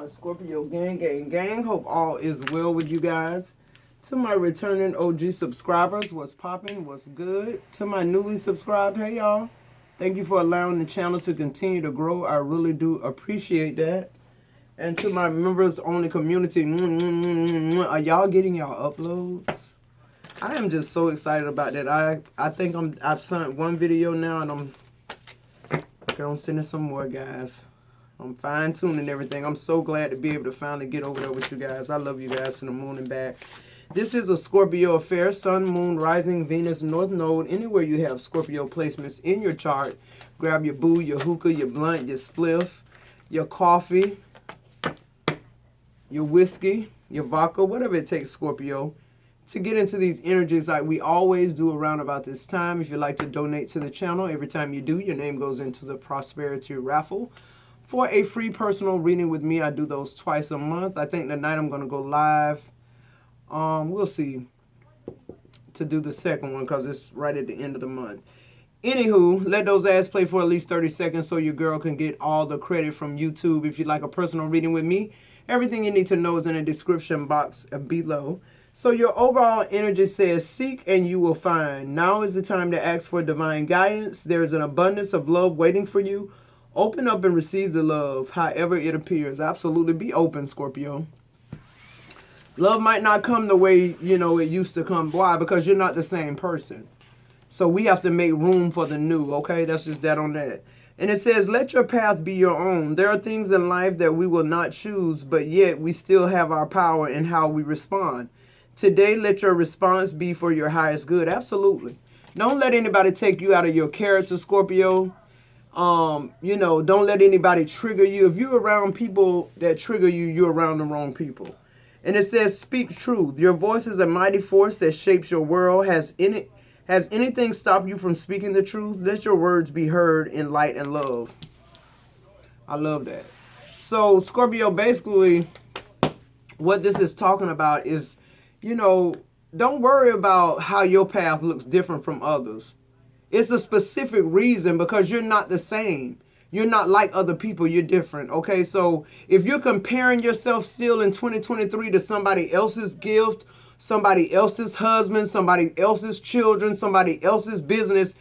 my Scorpio gang. Hope all is well with you guys. To my returning OG subscribers, what's popping, what's good? To my newly subscribed, hey y'all. Thank you for allowing the channel to continue to grow. I really do appreciate that. And to my members only community, are y'all getting y'all uploads? I am just so excited about that. I think I've sent one video now, and I'm sending some more, guys. I'm fine tuning everything. I'm so glad to be able to finally get over there with you guys. I love you guys to the moon and back. This is a Scorpio affair. Sun, Moon, Rising, Venus, North Node. Anywhere you have Scorpio placements in your chart, grab your boo, your hookah, your blunt, your spliff, your coffee, your whiskey, your vodka, whatever it takes, Scorpio, to get into these energies like we always do around about this time. If you'd like to donate to the channel, every time you do, your name goes into the prosperity raffle. For a free personal reading with me, I do those twice a month. I think tonight I'm going to go live. We'll see, to do the second one because it's right at the end of the month. Anywho, let those ads play for at least 30 seconds so your girl can get all the credit from YouTube. If you'd like a personal reading with me, everything you need to know is in the description box below. So your overall energy says, seek and you will find. Now is the time to ask for divine guidance. There is an abundance of love waiting for you. Open up and receive the love, however it appears. Absolutely be open, Scorpio. Love might not come the way, it used to come. Why? Because you're not the same person. So we have to make room for the new, okay? That's just that on that. And it says, let your path be your own. There are things in life that we will not choose, but yet we still have our power in how we respond. Today, let your response be for your highest good. Absolutely. Don't let anybody take you out of your character, Scorpio. Don't let anybody trigger you. If you're around people that trigger you, you're around the wrong people. And it says, speak truth. Your voice is a mighty force that shapes your world. Has anything stopped you from speaking the truth? Let your words be heard in light and love. I love that. So, Scorpio, basically, what this is talking about is, don't worry about how your path looks different from others. It's a specific reason because you're not the same. You're not like other people. You're different. Okay, so if you're comparing yourself still in 2023 to somebody else's gift, somebody else's husband, somebody else's children, somebody else's business,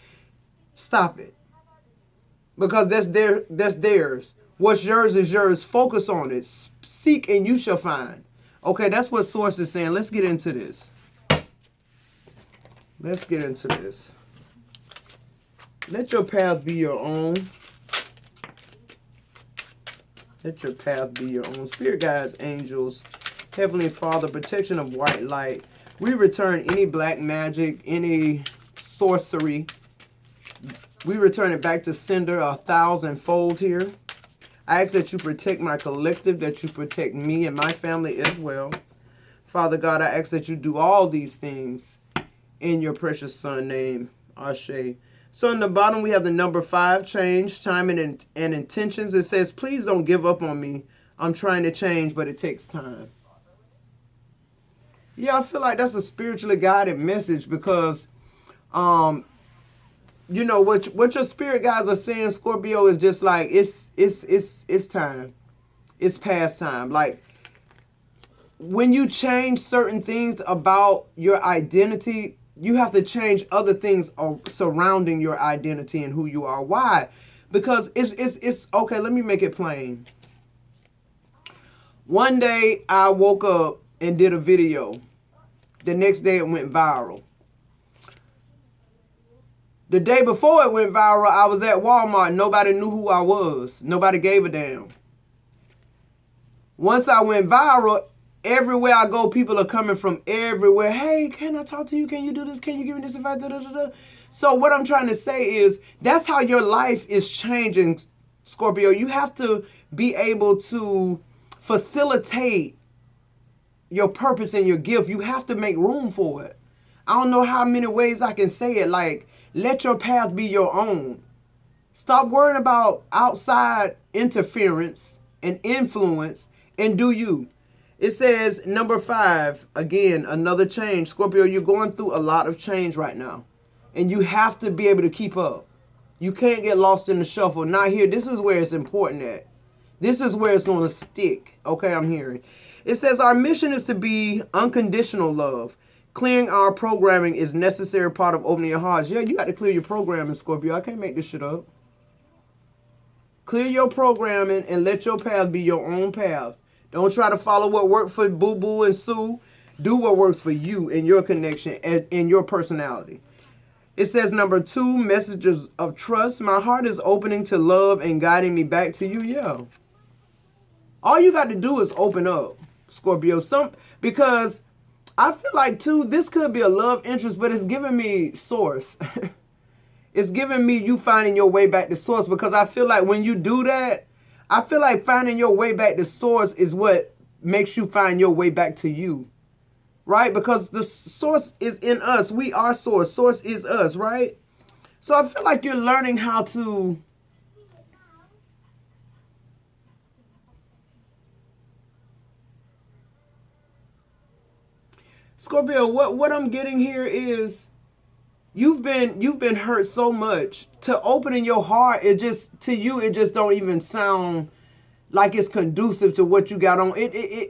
stop it. Because that's theirs. What's yours is yours. Focus on it. Seek and you shall find. Okay, that's what Source is saying. Let's get into this. Let's get into this. Let your path be your own. Let your path be your own. Spirit guides, angels, Heavenly Father, protection of white light. We return any black magic, any sorcery. We return it back to sender 1,000-fold here. I ask that you protect my collective, that you protect me and my family as well. Father God, I ask that you do all these things in your precious Son name, Ashe. So in the bottom, we have the number 5, change, time, and intentions. It says, please don't give up on me. I'm trying to change, but it takes time. Yeah, I feel like that's a spiritually guided message because, what your spirit guides are saying, Scorpio, is just like, it's time. It's past time. Like, when you change certain things about your identity, you have to change other things surrounding your identity and who you are. Why? Because it's okay, let me make it plain. One day I woke up and did a video. The next day it went viral. The day before it went viral, I was at Walmart. Nobody knew who I was. Nobody gave a damn. Once I went viral, everywhere I go, people are coming from everywhere. Hey, can I talk to you? Can you do this? Can you give me this advice? So what I'm trying to say is that's how your life is changing, Scorpio. You have to be able to facilitate your purpose and your gift. You have to make room for it. I don't know how many ways I can say it. Like, let your path be your own. Stop worrying about outside interference and influence and do you. It says, number 5, again, another change. Scorpio, you're going through a lot of change right now. And you have to be able to keep up. You can't get lost in the shuffle. Not here. This is where it's important at. This is where it's going to stick. Okay, I'm hearing. It says our mission is to be unconditional love. Clearing our programming is necessary part of opening your hearts. Yeah, you got to clear your programming, Scorpio. I can't make this shit up. Clear your programming and let your path be your own path. Don't try to follow what worked for Boo Boo and Sue. Do what works for you and your connection and in your personality. It says number 2, messages of trust. My heart is opening to love and guiding me back to you. Yeah. All you got to do is open up, Scorpio. Because I feel like, too, this could be a love interest, but it's giving me source. It's giving me you finding your way back to source, because I feel like when you do that, I feel like finding your way back to source is what makes you find your way back to you, right? Because the source is in us. We are source. Source is us, right? So I feel like you're learning how to... Scorpio, what I'm getting here is you've been hurt so much. To opening your heart, it just don't even sound like it's conducive to what you got on.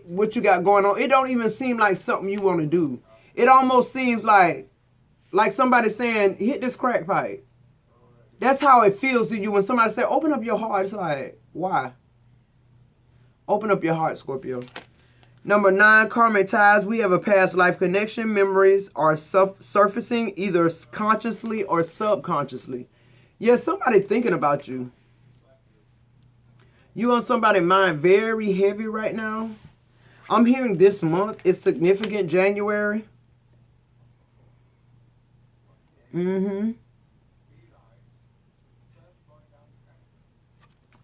What you got going on. It don't even seem like something you want to do. It almost seems like somebody saying, hit this crack pipe. That's how it feels to you when somebody say, open up your heart. It's like, why? Open up your heart, Scorpio. Number 9, karmic ties. We have a past life connection. Memories are surfacing either consciously or subconsciously. Yeah, somebody thinking about you. You on somebody's mind very heavy right now. I'm hearing this month. It's significant, January. You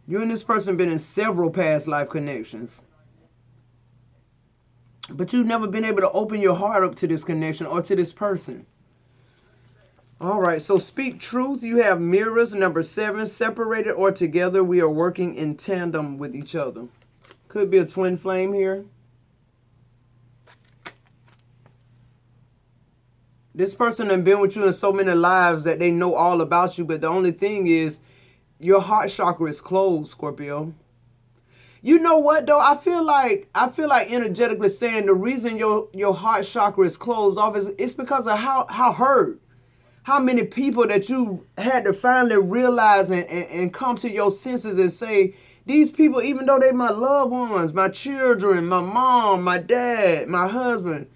and this person been in several past life connections. But you've never been able to open your heart up to this connection or to this person. All right, so speak truth. You have mirrors. Number 7, separated or together, we are working in tandem with each other. Could be a twin flame here. This person has been with you in so many lives that they know all about you, but the only thing is your heart chakra is closed, Scorpio. You know what though? I feel like energetically saying the reason your heart chakra is closed off is it's because of how hurt, how many people that you had to finally realize and come to your senses and say, these people, even though they my loved ones, my children, my mom, my dad, my husband,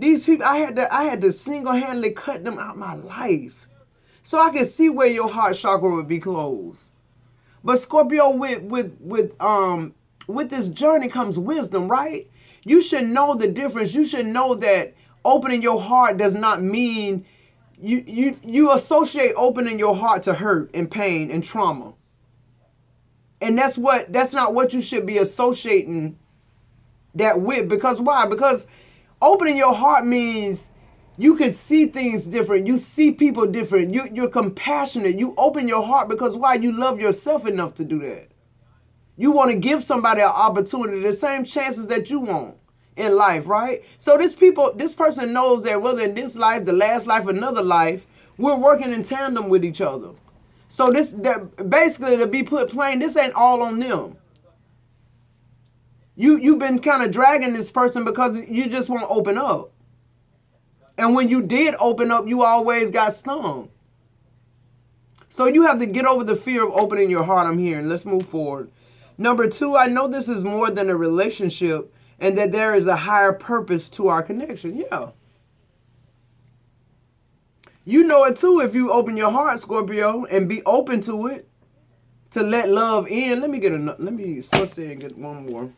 these people, I had to single-handedly cut them out of my life. So I can see where your heart chakra would be closed. But Scorpio, with this journey comes wisdom, right? You should know the difference. You should know that opening your heart does not mean you associate opening your heart to hurt and pain and trauma. And that's not what you should be associating that with. Because why? Because opening your heart means you can see things different. You see people different. You're compassionate. You open your heart because why? You love yourself enough to do that. You want to give somebody an opportunity, the same chances that you want in life, right? So this person knows that whether in this life, the last life, another life, we're working in tandem with each other. So basically, to be put plain, this ain't all on them. You've been kind of dragging this person because you just won't open up. And when you did open up, you always got stung. So you have to get over the fear of opening your heart, I'm hearing. Let's move forward. Number 2, I know this is more than a relationship and that there is a higher purpose to our connection. Yeah. You know it too if you open your heart, Scorpio, and be open to it, to let love in. Let me source it and get one more.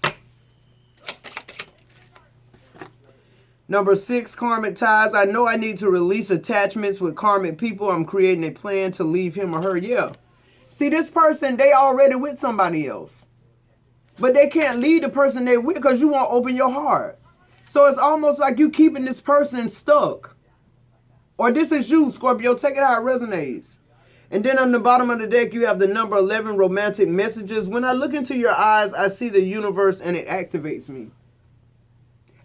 Number 6, karmic ties. I know I need to release attachments with karmic people. I'm creating a plan to leave him or her. Yeah. See, this person, they already with somebody else. But they can't leave the person they with because you won't open your heart. So it's almost like you keeping this person stuck. Or this is you, Scorpio. Take it how it resonates. And then on the bottom of the deck, you have the number 11, romantic messages. When I look into your eyes, I see the universe and it activates me.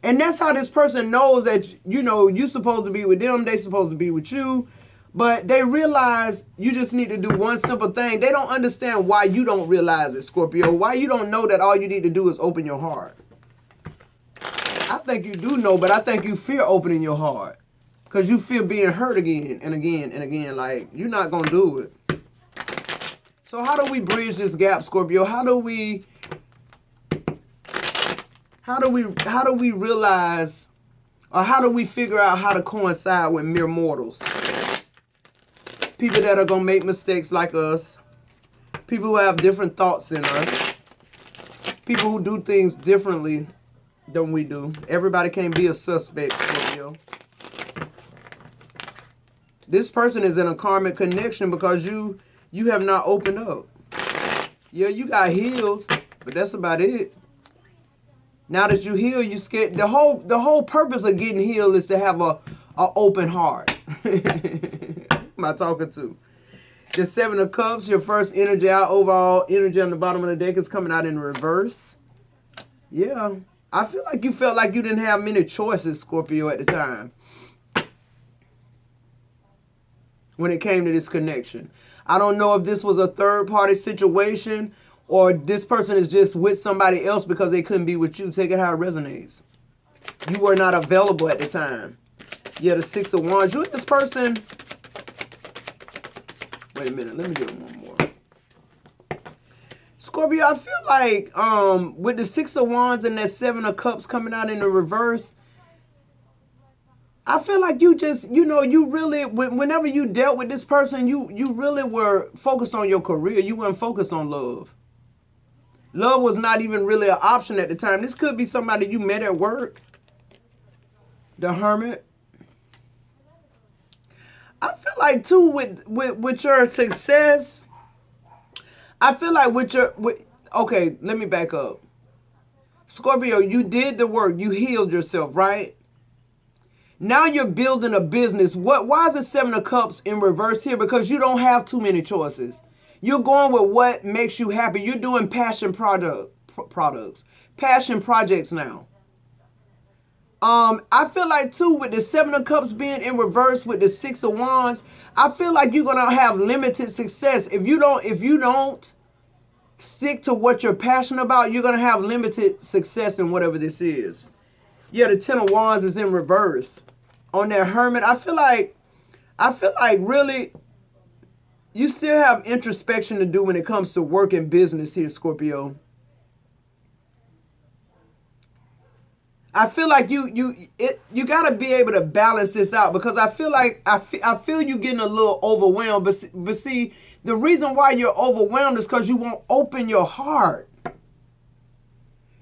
And that's how this person knows that, you're supposed to be with them. They supposed to be with you. But they realize you just need to do one simple thing. They don't understand why you don't realize it, Scorpio. Why you don't know that all you need to do is open your heart. I think you do know, but I think you fear opening your heart. Because you fear being hurt again and again and again. Like, you're not going to do it. So how do we bridge this gap, Scorpio? How do we realize, or how do we figure out how to coincide with mere mortals? People that are going to make mistakes like us. People who have different thoughts than us. People who do things differently than we do. Everybody can't be a suspect, Scorpio. This person is in a karmic connection because you have not opened up. Yeah, you got healed, but that's about it. Now that you heal, you scared. The whole purpose of getting healed is to have a open heart. Who am I talking to? The Seven of Cups, your first energy out, overall energy on the bottom of the deck is coming out in reverse. Yeah. I feel like you felt like you didn't have many choices, Scorpio, at the time. When it came to this connection. I don't know if this was a third-party situation or this person is just with somebody else because they couldn't be with you. Take it how it resonates. You were not available at the time. Yeah, the Six of Wands. You and this person... Wait a minute. Let me get one more. Scorpio, I feel like with the Six of Wands and that Seven of Cups coming out in the reverse... I feel like you just, you really, whenever you dealt with this person, you really were focused on your career. You weren't focused on love. Love was not even really an option at the time. This could be somebody you met at work. The Hermit. I feel like, too, with your success, I feel like okay, let me back up. Scorpio, you did the work. You healed yourself, right? Now you're building a business. Why is the Seven of Cups in reverse here? Because you don't have too many choices. You're going with what makes you happy. You're doing passion products, passion projects now. I feel like too with the Seven of Cups being in reverse with the Six of Wands, I feel like you're gonna have limited success if you don't stick to what you're passionate about. You're gonna have limited success in whatever this is. Yeah, the Ten of Wands is in reverse. On that Hermit, I feel like really you still have introspection to do when it comes to work and business here, Scorpio. I feel like you got to be able to balance this out because I feel like I feel you getting a little overwhelmed, but see, the reason why you're overwhelmed is because you won't open your heart.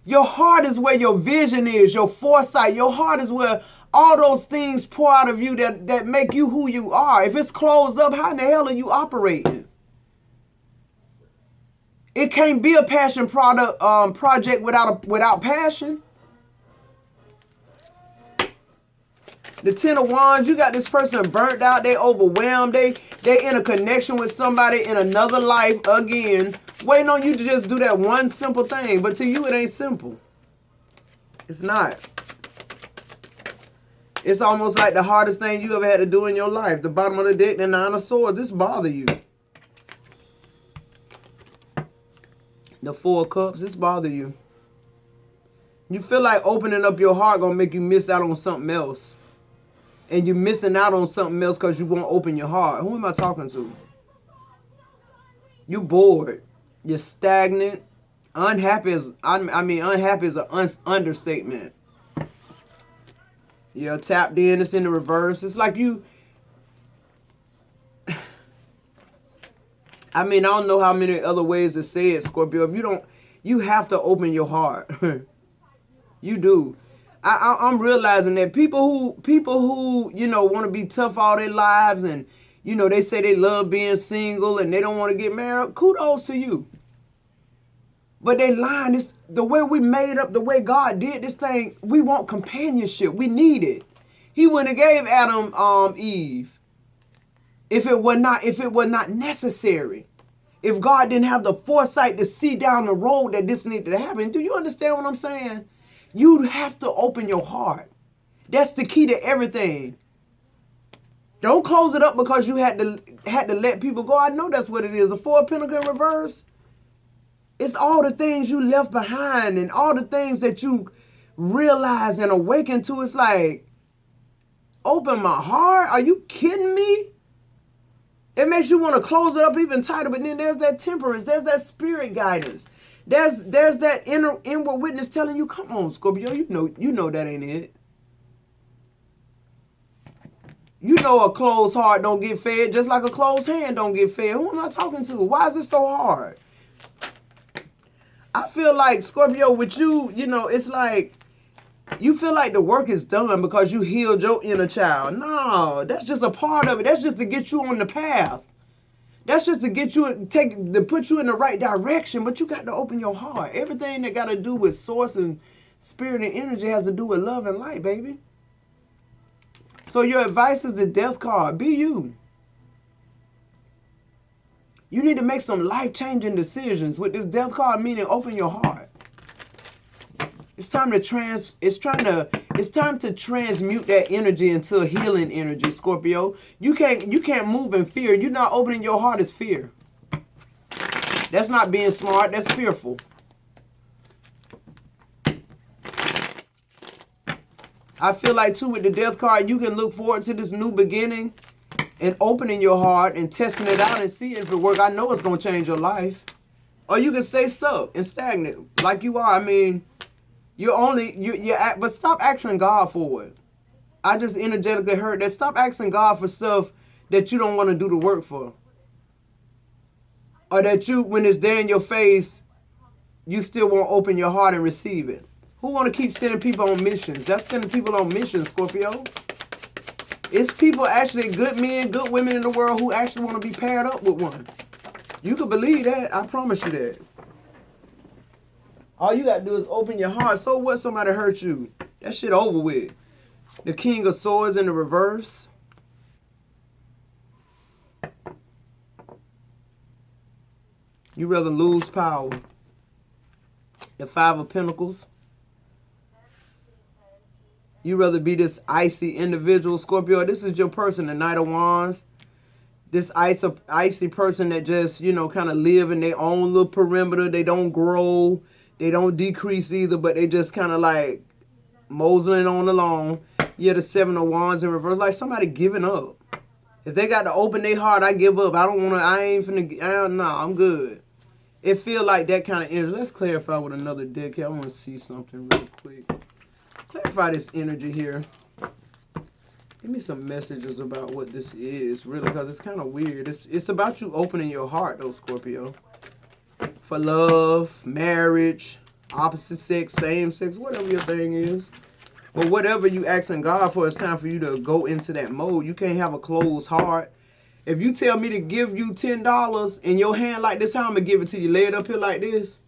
Your heart is where your vision is, your foresight. Your heart is where all those things pour out of you that make you who you are. If it's closed up, how in the hell are you operating? It can't be a passion project without passion. The Ten of Wands, you got this person burnt out. They overwhelmed. They in a connection with somebody in another life again, waiting on you to just do that one simple thing. But to you, it ain't simple. It's not. It's almost like the hardest thing you ever had to do in your life. The bottom of the deck, the Nine of Swords. This bother you. The Four of Cups, this bother you. You feel like opening up your heart gonna make you miss out on something else. And you're missing out on something else because you won't open your heart. Who am I talking to? You bored. You're stagnant. Unhappy is, unhappy is an understatement. You're tapped in. It's in the reverse. It's like you... I don't know how many other ways to say it, Scorpio. If you have to open your heart. You do. I'm realizing that people who want to be tough all their lives and they say they love being single and they don't want to get married. Kudos to you. But they lying. It's the way we made up, the way God did this thing. We want companionship. We need it. He wouldn't have gave Adam Eve if it were not necessary. If God didn't have the foresight to see down the road that this needed to happen. Do you understand what I'm saying? You have to open your heart. That's the key to everything. Don't close it up because you had to let people go. I know that's what it is. A Four of Pentacles in reverse. It's all the things you left behind and all the things that you realize and awaken to. It's like, open my heart? Are you kidding me? It makes you want to close it up even tighter, but then there's that temperance. There's that spirit guidance. There's that inward witness telling you, come on, Scorpio, you know that ain't it. You know a closed heart don't get fed, just like a closed hand don't get fed. Who am I talking to? Why is it so hard? I feel like, Scorpio, with you, it's like you feel like the work is done because you healed your inner child. No, that's just a part of it. That's just to get you on the path. That's just to get you, to put you in the right direction, but you got to open your heart. Everything that got to do with source and spirit and energy has to do with love and light, baby. So your advice is the death card. Be you. You need to make some life-changing decisions with this death card, meaning open your heart. It's time to transmute that energy into a healing energy, Scorpio. You can't move in fear. You're not opening your heart is fear. That's not being smart, that's fearful. I feel like too with the death card, you can look forward to this new beginning and opening your heart and testing it out and seeing if it works. I know it's gonna change your life. Or you can stay stuck and stagnant like you are. I mean, but stop asking God for it. I just energetically heard that. Stop asking God for stuff that you don't want to do the work for. Or that when it's there in your face, you still won't open your heart and receive it. Who want to keep sending people on missions? That's sending people on missions, Scorpio. It's people, actually, good men, good women in the world who actually want to be paired up with one. You can believe that. I promise you that. All you got to do is open your heart. So what, somebody hurt you? That shit over with. The King of Swords in the reverse. You rather lose power. The Five of Pentacles. You rather be this icy individual, Scorpio. This is your person, the Knight of Wands. This icy person that just, kind of live in their own little perimeter. They don't grow. They don't decrease either, but they just kind of like moseying on along. Yeah, the Seven of Wands in reverse. Like somebody giving up. If they got to open their heart, I give up. I don't want to, no, I'm good. It feel like that kind of energy. Let's clarify with another deck here. I want to see something real quick. Clarify this energy here. Give me some messages about what this is, really, because it's kind of weird. It's about you opening your heart, though, Scorpio. For love, marriage, opposite sex, same sex, whatever your thing is. But whatever you asking God for, it's time for you to go into that mode. You can't have a closed heart. If you tell me to give you $10 in your hand like this, how I'm going to give it to you? Lay it up here like this?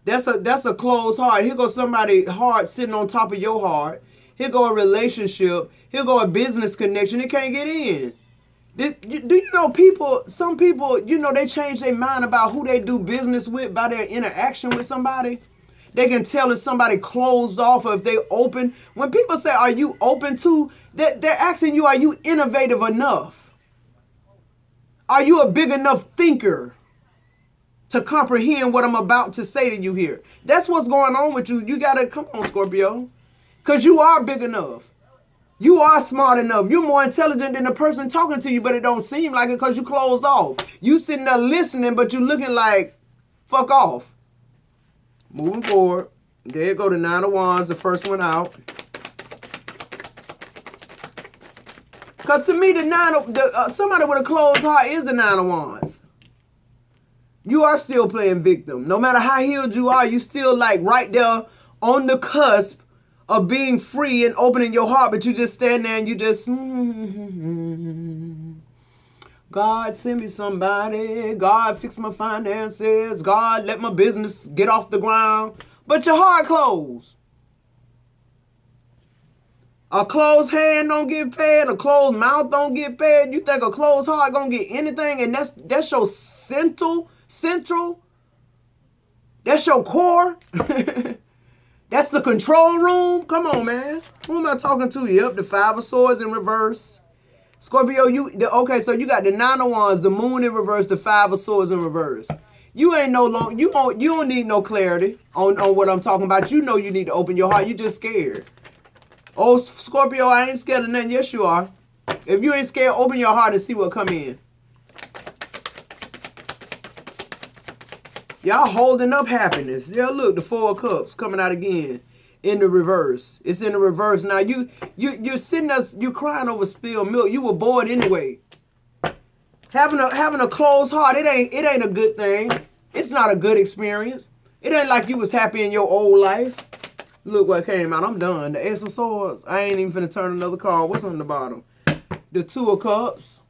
That's a closed heart. Here goes somebody heart sitting on top of your heart. Here go a relationship. Here go a business connection. It can't get in. Do you know some people, they change their mind about who they do business with by their interaction with somebody. They can tell if somebody closed off or if they open. When people say, are you open to, they're asking you, are you innovative enough? Are you a big enough thinker to comprehend what I'm about to say to you here? That's what's going on with you. You got to, come on, Scorpio. Because you are big enough. You are smart enough. You're more intelligent than the person talking to you, but it don't seem like it because you closed off. You sitting there listening, but you looking like, fuck off. Moving forward. There you go, the Nine of Wands, the first one out. Because to me, somebody with a closed heart is the Nine of Wands. You are still playing victim. No matter how healed you are, you still like right there on the cusp of being free and opening your heart, but you just stand there and you just, God, send me somebody. God, fix my finances. God, let my business get off the ground. But your heart closed. A closed hand don't get fed. A closed mouth don't get fed. You think a closed heart gonna get anything? And that's your central. That's your core. That's the control room? Come on, man. Who am I talking to? Yep, the Five of Swords in reverse. Scorpio, okay, so you got the Nine of Wands, the Moon in reverse, the Five of Swords in reverse. You ain't no long. You don't need no clarity on what I'm talking about. You know you need to open your heart. You just scared. Oh, Scorpio, I ain't scared of nothing. Yes, you are. If you ain't scared, open your heart and see what come in. Y'all holding up happiness. Yeah, look, the Four of Cups coming out again in the reverse. It's in the reverse now. You're sitting there, you crying over spilled milk. You were bored anyway. Having a closed heart, it ain't a good thing. It's not a good experience. It ain't like you was happy in your old life. Look what came out. I'm done. The Ace of Swords. I ain't even finna turn another card. What's on the bottom? The Two of Cups.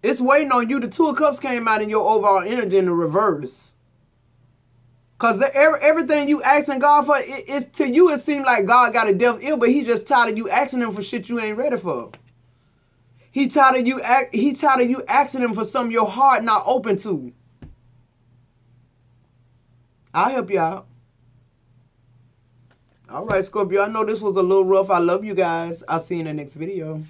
It's waiting on you. The Two of Cups came out in your overall energy in the reverse. Because everything you asking God for, to you it seemed like God got a deaf ear, but he just tired of you asking him for shit you ain't ready for. He tired of you asking him for something your heart not open to. I'll help you out. All right, Scorpio, I know this was a little rough. I love you guys. I'll see you in the next video.